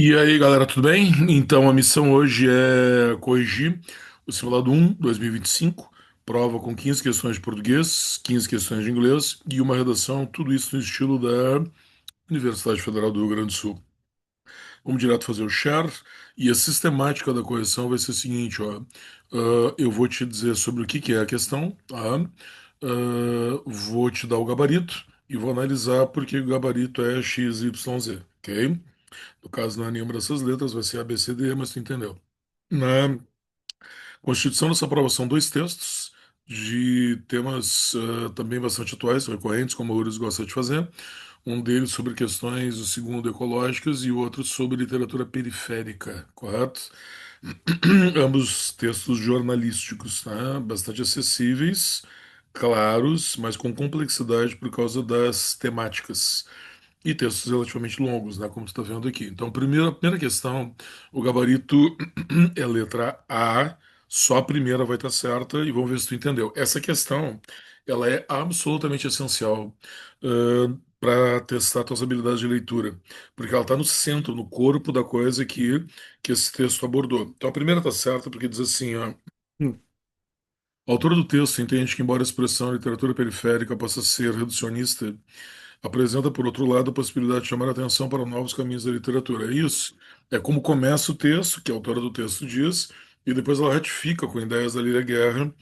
E aí, galera, tudo bem? Então, a missão hoje é corrigir o simulado 1 2025, prova com 15 questões de português, 15 questões de inglês e uma redação, tudo isso no estilo da Universidade Federal do Rio Grande do Sul. Vamos direto fazer o share e a sistemática da correção vai ser a seguinte, ó. Eu vou te dizer sobre o que que é a questão, tá? Vou te dar o gabarito e vou analisar por que o gabarito é X, Y, Z, ok? No caso, não é nenhuma dessas letras, vai ser A, B, C, D, mas tu entendeu. Na Constituição dessa prova são dois textos de temas também bastante atuais, recorrentes, como a URGS gosta de fazer. Um deles sobre questões, o segundo, ecológicas, e o outro sobre literatura periférica, correto? Ambos textos jornalísticos, tá? Bastante acessíveis, claros, mas com complexidade por causa das temáticas. E textos relativamente longos, né? Como você está vendo aqui. Então, a primeira questão, o gabarito é letra A, só a primeira vai estar certa e vamos ver se tu entendeu. Essa questão, ela é absolutamente essencial para testar tuas habilidades de leitura, porque ela está no centro, no corpo da coisa que esse texto abordou. Então, a primeira está certa porque diz assim, ó. O autor do texto entende que, embora a expressão literatura periférica possa ser reducionista, apresenta, por outro lado, a possibilidade de chamar a atenção para novos caminhos da literatura. É isso. É como começa o texto, que a autora do texto diz, e depois ela ratifica com ideias da Lília Guerra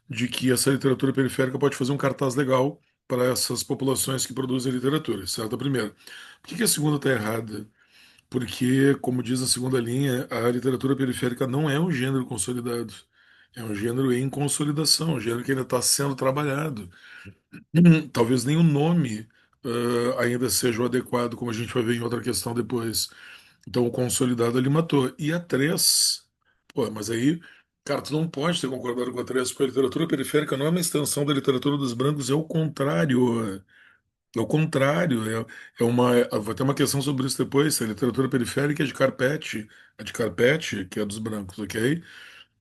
de que essa literatura periférica pode fazer um cartaz legal para essas populações que produzem literatura, certo? A primeira. Por que que a segunda está errada? Porque, como diz a segunda linha, a literatura periférica não é um gênero consolidado. É um gênero em consolidação, um gênero que ainda está sendo trabalhado. Talvez nem o nome ainda seja o adequado, como a gente vai ver em outra questão depois. Então, o consolidado ele matou. E a 3, pô, mas aí, cara, tu não pode ter concordado com a 3, porque a literatura periférica não é uma extensão da literatura dos brancos, é o contrário. É o contrário, vai ter uma questão sobre isso depois. Se a literatura periférica é de Carpete, que é dos brancos, ok?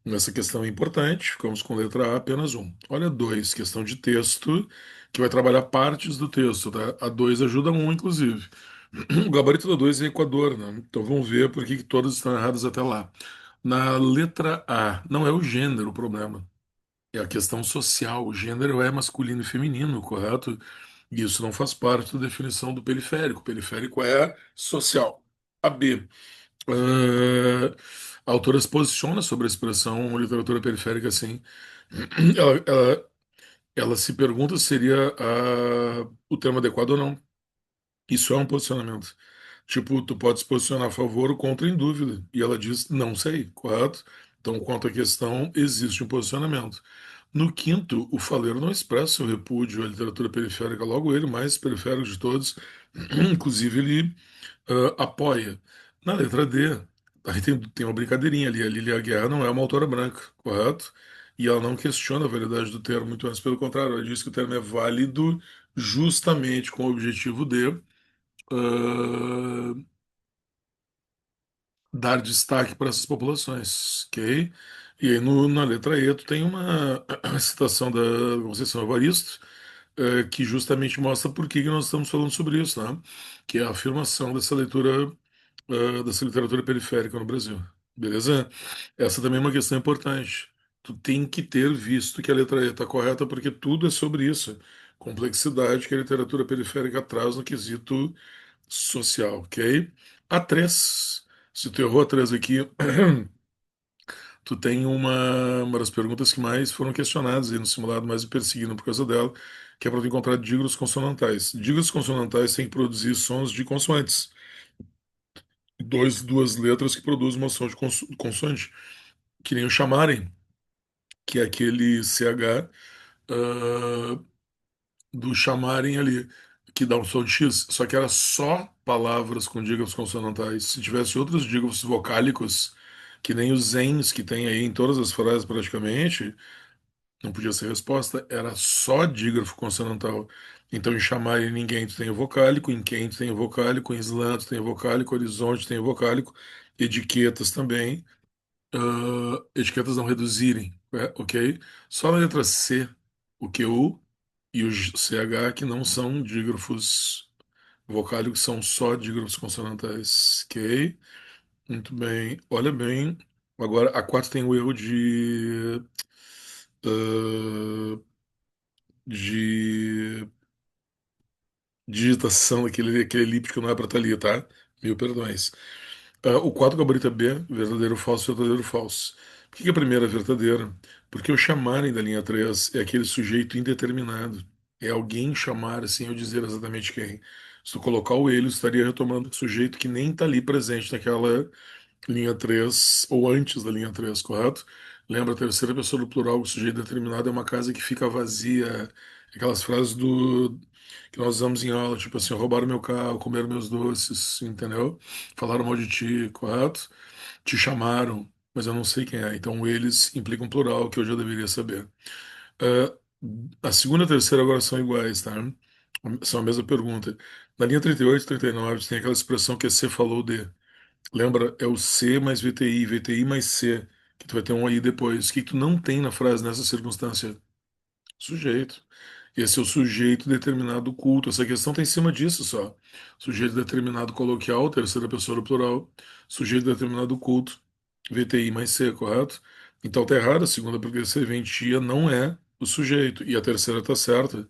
Essa questão é importante, ficamos com letra A, apenas um. Olha, dois, questão de texto, que vai trabalhar partes do texto, tá? A 2 ajuda um, inclusive. O gabarito da 2 é Equador, né? Então vamos ver por que que todas estão erradas até lá. Na letra A, não é o gênero o problema, é a questão social. O gênero é masculino e feminino, correto? E isso não faz parte da definição do periférico. O periférico é social. A B. eh, a autora se posiciona sobre a expressão literatura periférica assim. Ela, ela, ela se pergunta se seria o termo adequado ou não. Isso é um posicionamento. Tipo, tu pode se posicionar a favor ou contra em dúvida. E ela diz, não sei, correto? Então, quanto à questão, existe um posicionamento. No quinto, o faleiro não expressa o repúdio à literatura periférica, logo ele, mais periférico de todos, inclusive ele apoia. Na letra D, aí tem uma brincadeirinha ali, a Lilia Guerra não é uma autora branca, correto? E ela não questiona a validade do termo, muito antes pelo contrário, ela diz que o termo é válido justamente com o objetivo de ah, dar destaque para essas populações, ok? E aí na letra E tu tem uma citação da Conceição Evaristo, que justamente mostra por que que nós estamos falando sobre isso, né? Que é a afirmação dessa literatura periférica no Brasil. Beleza? Essa também é uma questão importante. Tu tem que ter visto que a letra E está correta, porque tudo é sobre isso. Complexidade que a literatura periférica traz no quesito social, ok? A 3. Se tu errou a 3 aqui, tu tem uma das perguntas que mais foram questionadas aí no simulado, mais me perseguindo por causa dela, que é para tu encontrar dígoros consonantais. Dígoros consonantais têm que produzir sons de consoantes. Duas letras que produzem uma som de consoante, que nem o chamarem, que é aquele CH ah, do chamarem ali, que dá um som de X, só que era só palavras com dígrafos consonantais. Se tivesse outros dígrafos vocálicos, que nem os zens que tem aí em todas as frases praticamente, não podia ser resposta, era só dígrafo consonantal. Então, em chamarem ninguém tu tem o vocálico, em quem tu tem o vocálico, em slam tu tem o vocálico, horizonte tem o vocálico, etiquetas também. Etiquetas não reduzirem, ok? Só na letra C, o QU e o CH que não são dígrafos vocálicos, são só dígrafos consonantais, ok? Muito bem. Olha bem. Agora, a 4 tem o erro ah, de digitação, aquele elíptico não é para estar ali, tá? Mil perdões. O 4 gabarito é B, verdadeiro, falso, verdadeiro, falso. Por que que a primeira é verdadeira? Porque o chamarem da linha 3 é aquele sujeito indeterminado. É alguém chamar sem eu dizer exatamente quem. Se tu colocar o ele, estaria retomando o sujeito que nem está ali presente naquela linha 3 ou antes da linha 3, correto? Lembra, a terceira pessoa do plural, o sujeito determinado é uma casa que fica vazia. Aquelas frases que nós usamos em aula, tipo assim, roubaram meu carro, comeram meus doces, entendeu? Falaram mal de ti, correto? Te chamaram, mas eu não sei quem é. Então eles implicam plural, que eu já deveria saber. Ah, a segunda e a terceira agora são iguais, tá? São a mesma pergunta. Na linha 38 e 39 tem aquela expressão que é C falou de. Lembra? É o C mais VTI, VTI mais C, que tu vai ter um aí depois. O que tu não tem na frase nessa circunstância? Sujeito. Esse é o sujeito determinado culto. Essa questão está em cima disso só. Sujeito determinado coloquial, terceira pessoa do plural. Sujeito determinado culto, VTI mais C, correto? Então tá errado a segunda, porque serventia não é o sujeito. E a terceira tá certa,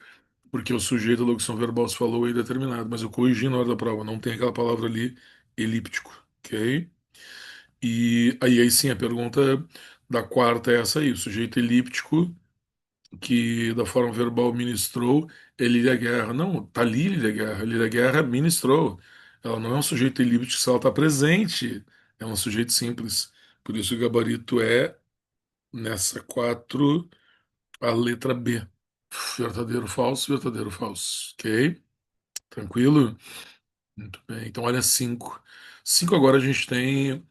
porque o sujeito da locução verbal se falou aí determinado. Mas eu corrigi na hora da prova, não tem aquela palavra ali, elíptico, ok? E aí sim, a pergunta da quarta é essa aí, o sujeito elíptico que da forma verbal ministrou é Lília Guerra. Não, tá ali Lília Guerra. Lília Guerra ministrou. Ela não é um sujeito elíptico se ela está presente. É um sujeito simples. Por isso o gabarito é, nessa 4 a letra B. Verdadeiro, falso, verdadeiro, falso. Ok? Tranquilo? Muito bem. Então, olha 5. 5 agora a gente tem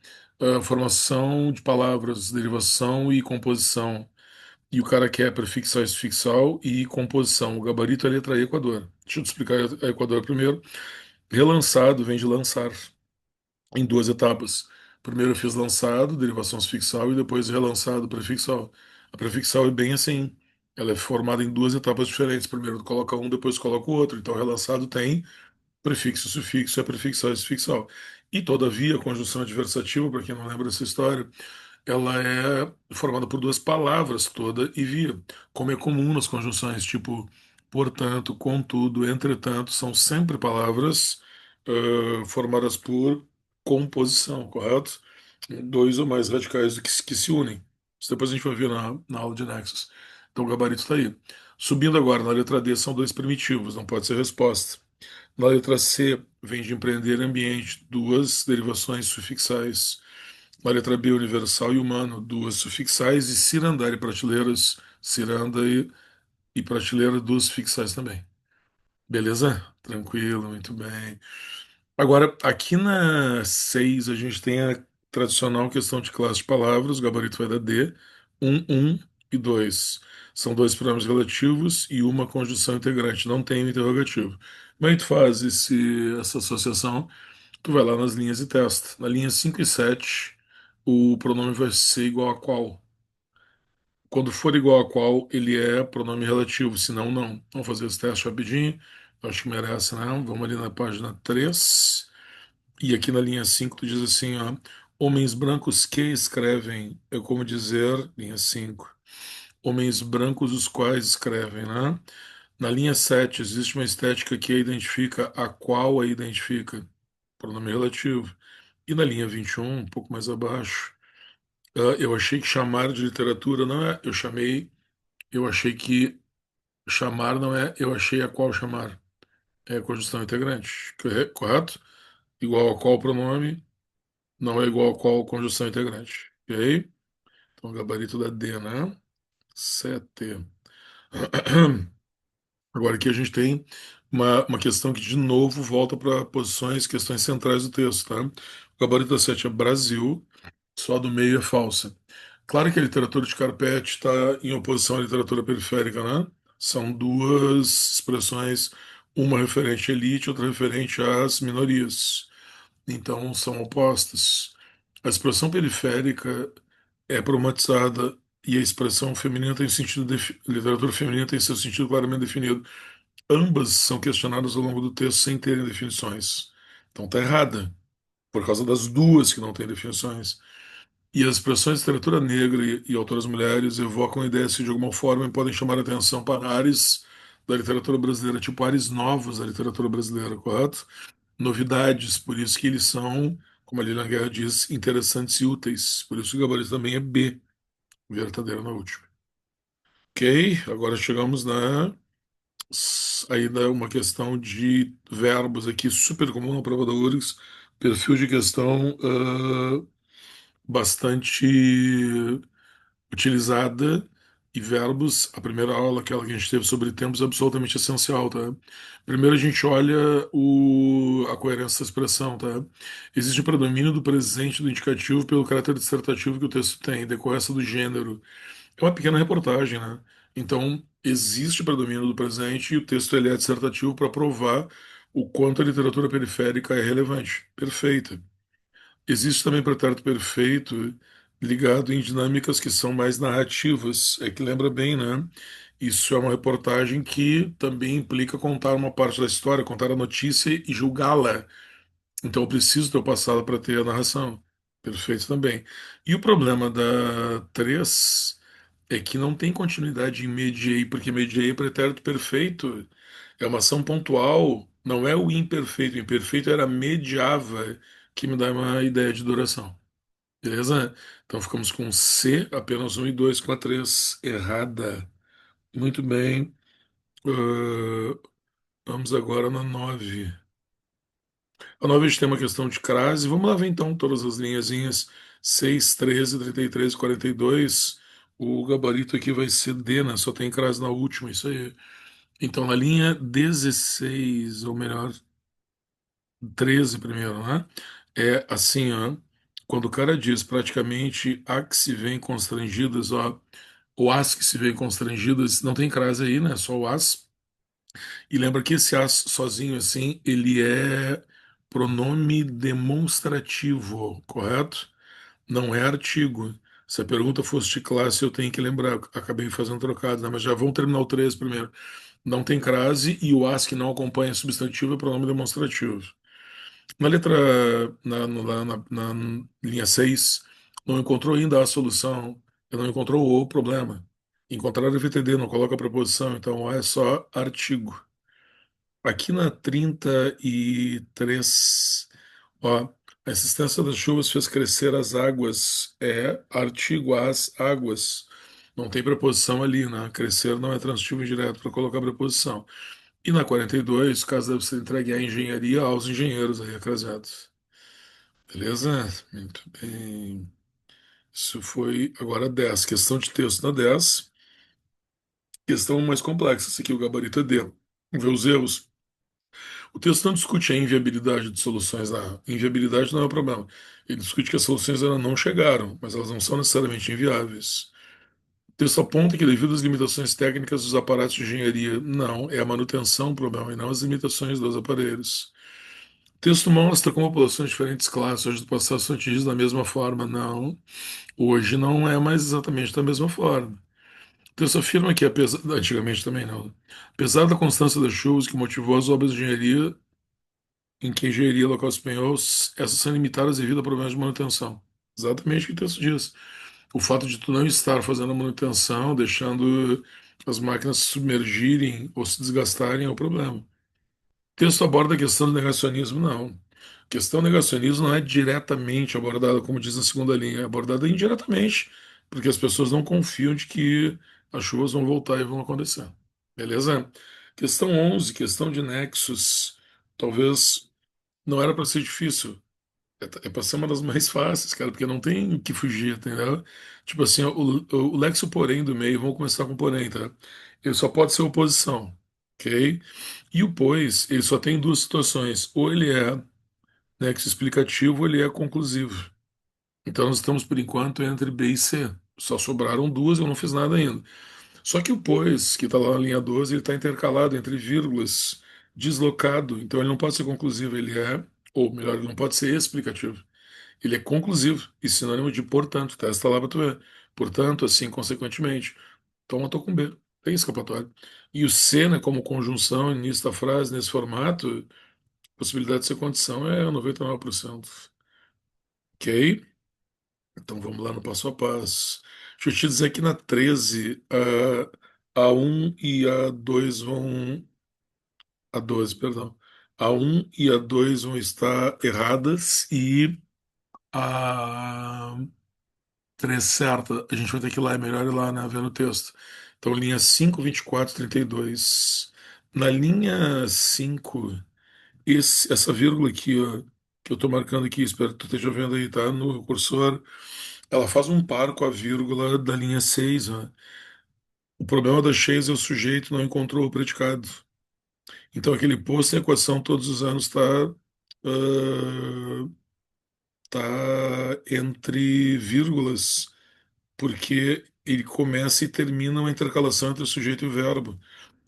formação de palavras, derivação e composição. E o cara quer prefixal e sufixal e composição. O gabarito é a letra E, Equador. Deixa eu te explicar a Equador primeiro. Relançado vem de lançar, em duas etapas. Primeiro eu fiz lançado, derivação sufixal, e depois relançado, prefixal. A prefixal é bem assim. Ela é formada em duas etapas diferentes. Primeiro tu coloca um, depois tu coloca o outro. Então, relançado tem prefixo, sufixo, é prefixal e sufixal. E, todavia, a conjunção adversativa, para quem não lembra dessa história, ela é formada por duas palavras, toda e via, como é comum nas conjunções, tipo, portanto, contudo, entretanto, são sempre palavras formadas por composição, correto? Dois ou mais radicais que se unem. Isso depois a gente vai ver na aula de nexos. Então o gabarito está aí. Subindo agora, na letra D são dois primitivos, não pode ser resposta. Na letra C, vem de empreender ambiente, duas derivações sufixais. Na letra B, universal e humano, duas sufixais. E cirandar e prateleiras, ciranda e prateleira, duas sufixais também. Beleza? Tranquilo, muito bem. Agora, aqui na 6 a gente tem a tradicional questão de classe de palavras, o gabarito vai dar D, um e 2. São dois pronomes relativos e uma conjunção integrante, não tem o interrogativo. Como é que tu faz essa associação? Tu vai lá nas linhas e testa. Na linha 5 e 7, o pronome vai ser igual a qual? Quando for igual a qual, ele é pronome relativo, senão não. Vamos fazer esse teste rapidinho. Eu acho que merece, né? Vamos ali na página 3. E aqui na linha 5 tu diz assim, ó, homens brancos que escrevem, é como dizer, linha 5, homens brancos os quais escrevem, né? Na linha 7 existe uma estética que a identifica, a qual a identifica, pronome relativo. E na linha 21, um pouco mais abaixo, eu achei que chamar de literatura não é, eu achei que chamar não é, eu achei a qual chamar. É conjunção integrante, correto? Igual a qual pronome não é igual a qual conjunção integrante. Ok? Então, gabarito da D, né? 7. Agora aqui a gente tem uma questão que, de novo, volta para posições, questões centrais do texto, tá? O gabarito da 7 é Brasil, só do meio é falsa. Claro que a literatura de carpete está em oposição à literatura periférica, né? São duas expressões, uma referente à elite, outra referente às minorias. Então, são opostas. A expressão periférica é problematizada e a expressão feminina tem sentido, literatura feminina tem seu sentido claramente definido. Ambas são questionadas ao longo do texto sem terem definições. Então, tá errada. por causa das duas que não têm definições. E as expressões de literatura negra e autoras mulheres evocam ideias que, de alguma forma, podem chamar a atenção para áreas da literatura brasileira, tipo áreas novas da literatura brasileira, correto? Novidades, por isso que eles são, como a Lilian Guerra diz, interessantes e úteis. Por isso que o gabarito também é B, verdadeiro na última. Ok, agora chegamos na ainda uma questão de verbos aqui super comum na prova da URGS, perfil de questão bastante utilizada e verbos. A primeira aula, aquela que a gente teve sobre tempos, é absolutamente essencial, tá? Primeiro a gente olha a coerência da expressão, tá? Existe o predomínio do presente do indicativo pelo caráter dissertativo que o texto tem, decorrência do gênero. É uma pequena reportagem, né? Então, existe o predomínio do presente e o texto ele é dissertativo para provar o quanto a literatura periférica é relevante. Perfeita. Existe também pretérito perfeito ligado em dinâmicas que são mais narrativas. É que lembra bem, né? Isso é uma reportagem que também implica contar uma parte da história, contar a notícia e julgá-la. Então eu preciso ter o passado para ter a narração. Perfeito também. E o problema da 3 é que não tem continuidade em mediei, porque mediei é pretérito perfeito. É uma ação pontual, não é o imperfeito. O imperfeito era mediava, que me dá uma ideia de duração. Beleza? Então ficamos com C, apenas um e 2 com a 3 errada. Muito bem. Ah, vamos agora na 9. A 9 a gente tem uma questão de crase. Vamos lá ver então todas as linhazinhas 6, 13, 33, 42. O gabarito aqui vai ser D, né? Só tem crase na última, isso aí. Então, na linha 16, ou melhor, 13 primeiro, né? É assim, ó. Quando o cara diz praticamente a que se vêem constrangidas, ó, ou as que se veem constrangidas, não tem crase aí, né? Só o as. E lembra que esse as sozinho, assim, ele é pronome demonstrativo, correto? Não é artigo. Se a pergunta fosse de classe, eu tenho que lembrar. Acabei fazendo trocado, né? Mas já vamos terminar o 3 primeiro. Não tem crase e o as que não acompanha substantivo é pronome demonstrativo. Na letra, na linha 6 não encontrou ainda a solução, não encontrou o problema. Encontrar o FTD, não coloca a preposição, então é só artigo. Aqui na 33, ó, a existência das chuvas fez crescer as águas, é artigo as águas. Não tem preposição ali, né? Crescer não é transitivo indireto para colocar preposição. E na 42, o caso deve ser entregue à engenharia aos engenheiros aí acrasados. Beleza? Muito bem. Isso foi agora 10. Questão de texto na 10. Questão mais complexa. Esse aqui, o gabarito é D. Vê os erros. O texto não discute a inviabilidade de soluções. A inviabilidade não é o problema. Ele discute que as soluções ainda não chegaram, mas elas não são necessariamente inviáveis. O texto aponta que, devido às limitações técnicas dos aparatos de engenharia, não, é a manutenção o problema e não as limitações dos aparelhos. O texto mostra como populações de diferentes classes hoje do passado são atingidas da mesma forma. Não, hoje não é mais exatamente da mesma forma. O texto afirma que, antigamente também não, apesar da constância das chuvas que motivou as obras de engenharia, em que a engenharia local espanhol, essas são limitadas devido a problemas de manutenção. Exatamente o que o texto diz. O fato de tu não estar fazendo a manutenção, deixando as máquinas se submergirem ou se desgastarem é o problema. O texto aborda a questão do negacionismo, não. A questão do negacionismo não é diretamente abordada, como diz na segunda linha, é abordada indiretamente, porque as pessoas não confiam de que as chuvas vão voltar e vão acontecer. Beleza? Questão 11, questão de nexos. Talvez não era para ser difícil. É para ser uma das mais fáceis, cara, porque não tem o que fugir, entendeu? Tipo assim, o lexo porém do meio, vamos começar com porém, tá? Ele só pode ser oposição, ok? E o pois, ele só tem duas situações. Ou ele é nexo explicativo, ou ele é conclusivo. Então nós estamos, por enquanto, entre B e C. Só sobraram duas, eu não fiz nada ainda. Só que o pois, que está lá na linha 12, ele está intercalado entre vírgulas, deslocado, então ele não pode ser conclusivo, ele é, ou melhor, ele não pode ser explicativo. Ele é conclusivo e sinônimo de portanto, tá? Esta lá para tu ver. Portanto, assim, consequentemente. Então eu tô com B. Tem escapatória. E o C, né, como conjunção, início da frase, nesse formato, possibilidade de ser condição é 99%. Ok? Então vamos lá no passo a passo. Deixa eu te dizer que na 13 a um e a 2 vão. A 12, perdão. A um e a 2 vão estar erradas e a 3 certa. A gente vai ter que ir lá, é melhor ir lá, né, ver no texto. Então, linha 5, 24, 32. Na linha 5, essa vírgula aqui, ó, que eu estou marcando aqui, espero que tu esteja vendo aí, tá? No cursor, ela faz um par com a vírgula da linha 6, ó. O problema da 6 é o sujeito não encontrou o predicado. Então, aquele posto em equação todos os anos tá entre vírgulas, porque ele começa e termina uma intercalação entre o sujeito e o verbo.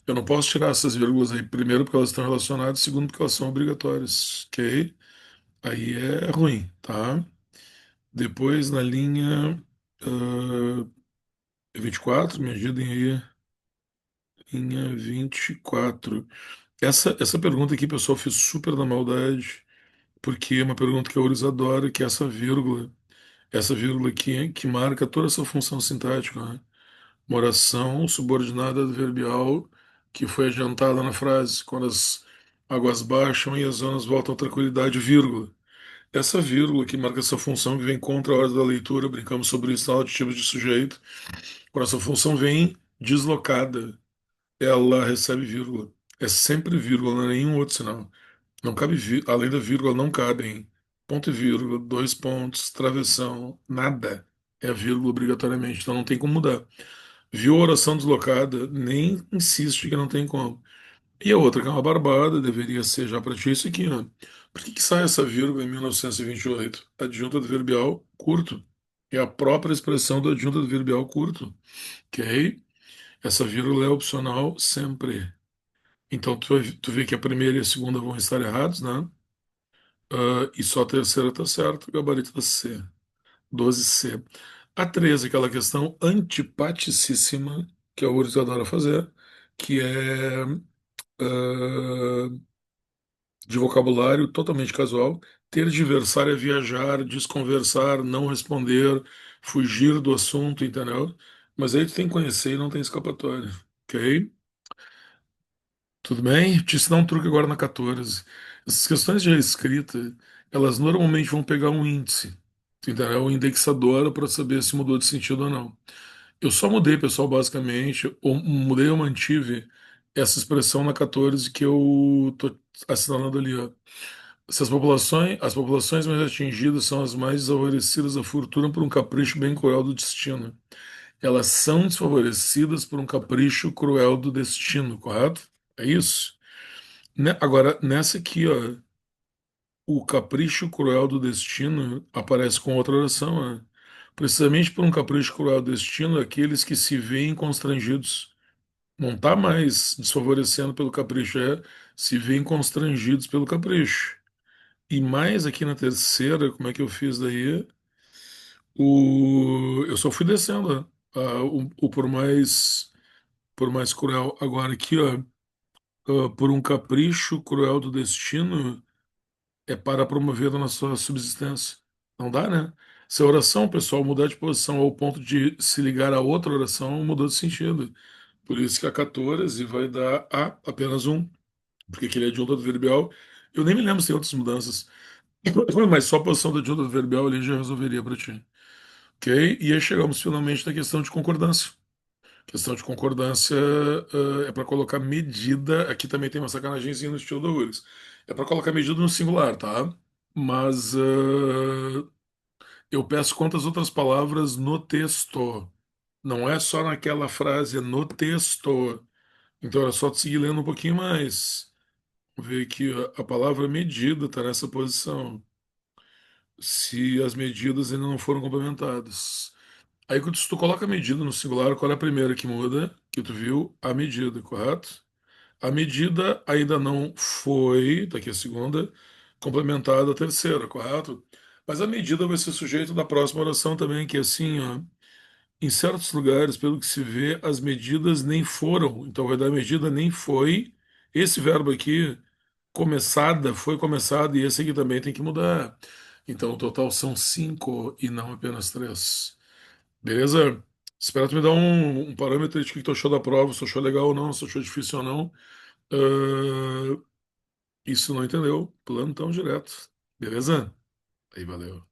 Eu não posso tirar essas vírgulas aí, primeiro porque elas estão relacionadas, segundo porque elas são obrigatórias, ok? Aí é ruim, tá? Depois na linha 24, me ajudem aí, linha 24. Essa pergunta aqui, pessoal, fiz super na maldade, porque é uma pergunta que a URGS adora, que é essa vírgula aqui, que marca toda essa função sintática, né? Uma oração subordinada adverbial que foi adiantada na frase, quando as águas baixam e as zonas voltam à tranquilidade, vírgula. Essa vírgula que marca essa função que vem contra a hora da leitura, brincamos sobre isso na aula de tipos de sujeito. Quando essa função vem deslocada, ela recebe vírgula. É sempre vírgula, não é nenhum outro sinal. Não cabe, além da vírgula, não cabem ponto e vírgula, dois pontos, travessão, nada. É vírgula obrigatoriamente, então não tem como mudar. Viu a oração deslocada, nem insiste que não tem como. E a outra, que é uma barbada, deveria ser já para ti isso aqui, ó. Por que que sai essa vírgula em 1928? Adjunto adverbial curto. É a própria expressão do adjunto adverbial curto, ok? Essa vírgula é opcional sempre. Então tu vê que a primeira e a segunda vão estar errados, né? E só a terceira tá certa, o gabarito da C. 12C. A 13, aquela questão antipaticíssima que a URGS adora fazer, que é de vocabulário totalmente casual. Ter adversário é viajar, desconversar, não responder, fugir do assunto, entendeu? Mas aí tu tem que conhecer e não tem escapatória, ok? Tudo bem? Te ensinar um truque agora na 14. Essas questões de escrita, elas normalmente vão pegar um índice, entendeu? Um indexador para saber se mudou de sentido ou não. Eu só mudei, pessoal, basicamente, ou mudei ou mantive essa expressão na 14 que eu tô assinalando ali, ó. Se as populações mais atingidas são as mais desfavorecidas à fortuna por um capricho bem cruel do destino. Elas são desfavorecidas por um capricho cruel do destino, correto? É isso? Agora, nessa aqui, ó, o capricho cruel do destino aparece com outra oração, né? Precisamente por um capricho cruel do destino, aqueles que se veem constrangidos. Não está mais desfavorecendo pelo capricho, é se veem constrangidos pelo capricho. E mais aqui na terceira, como é que eu fiz daí? Eu só fui descendo, né? O por mais cruel. Agora aqui, ó, por um capricho cruel do destino, é para promover a nossa subsistência. Não dá, né? Se a oração, pessoal, mudar de posição ao ponto de se ligar a outra oração, mudou de sentido. Por isso que a 14 vai dar a apenas um, porque aquele adjunto adverbial, eu nem me lembro se tem outras mudanças, mas só a posição do adjunto adverbial ali já resolveria para ti. Ok? E aí chegamos finalmente na questão de concordância. Questão de concordância é para colocar medida. Aqui também tem uma sacanagemzinha no estilo da URGS. É para colocar medida no singular, tá? Mas eu peço quantas outras palavras no texto. Não é só naquela frase, é no texto. Então era só tu seguir lendo um pouquinho mais. Ver que a palavra medida está nessa posição. Se as medidas ainda não foram complementadas. Aí quando tu coloca a medida no singular, qual é a primeira que muda? Que tu viu? A medida, correto? A medida ainda não foi, daqui a segunda, complementada a terceira, correto? Mas a medida vai ser sujeito da próxima oração também, que é assim, ó, em certos lugares, pelo que se vê, as medidas nem foram. Então vai dar medida nem foi. Esse verbo aqui, começada, foi começada, e esse aqui também tem que mudar. Então, o total são cinco e não apenas três. Beleza? Espero tu me dar um parâmetro aí de que tu achou da prova, se achou legal ou não, se achou difícil ou não. E se não entendeu, plantão direto. Beleza? Aí, valeu.